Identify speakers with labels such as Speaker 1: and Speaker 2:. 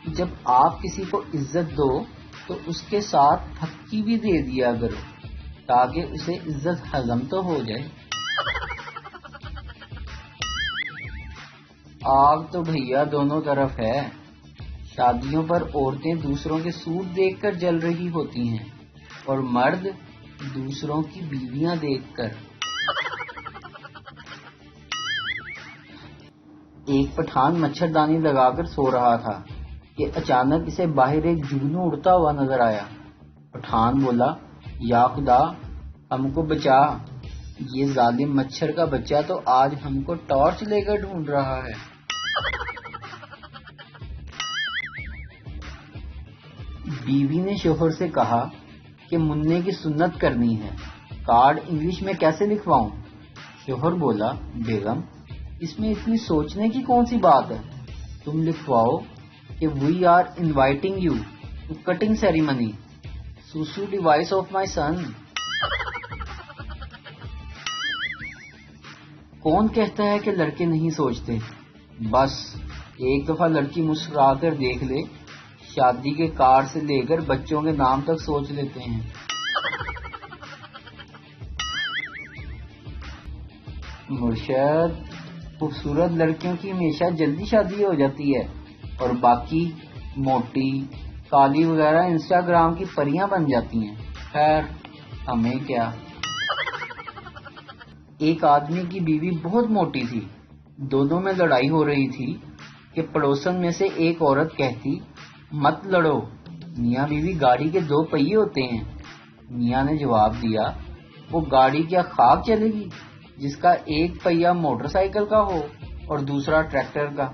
Speaker 1: جب آپ کسی کو عزت دو تو اس کے ساتھ پھکی بھی دے دیا کرو تاکہ اسے عزت ہضم تو ہو جائے۔ آگ تو بھیا دونوں طرف ہے۔ شادیوں پر عورتیں دوسروں کے سوٹ دیکھ کر جل رہی ہوتی ہیں اور مرد دوسروں کی بیویاں دیکھ کر۔ ایک پٹھان مچھردانی لگا کر سو رہا تھا کہ اچانک اسے باہر ایک جگنو اڑتا ہوا نظر آیا۔ پٹھان بولا، یا خدا ہم کو بچا، یہ ظالم مچھر کا بچہ تو آج ہم کو ٹارچ لے کر ڈھونڈ رہا ہے۔ بیوی نے شوہر سے کہا کہ منع کی سنت کرنی ہے، کارڈ انگلش میں کیسے لکھواؤں؟ شوہر بولا، بیگم اس میں اتنی سوچنے کی کون سی بات ہے، تم لکھواؤ کہ we are inviting you to cutting ceremony سوسو ڈیوائس آف مائی سن۔ کون کہتا ہے کہ لڑکے نہیں سوچتے؟ بس ایک دفعہ لڑکی مسکرا کر دیکھ لے، شادی کے کارڈ سے لے کر بچوں کے نام تک سوچ لیتے ہیں۔ مرشد، خوبصورت لڑکیوں کی ہمیشہ جلدی شادی ہو جاتی ہے اور باقی موٹی کالی وغیرہ انسٹاگرام کی پریاں بن جاتی ہیں۔ خیر ہمیں کیا۔ ایک آدمی کی بیوی بہت موٹی تھی، دونوں میں لڑائی ہو رہی تھی کہ پڑوسن میں سے ایک عورت کہتی، مت لڑو، میاں بیوی گاڑی کے دو پہیے ہوتے ہیں۔ میاں نے جواب دیا، وہ گاڑی کیا خاک چلے گی جس کا ایک پہیا موٹر سائیکل کا ہو اور دوسرا ٹریکٹر کا؟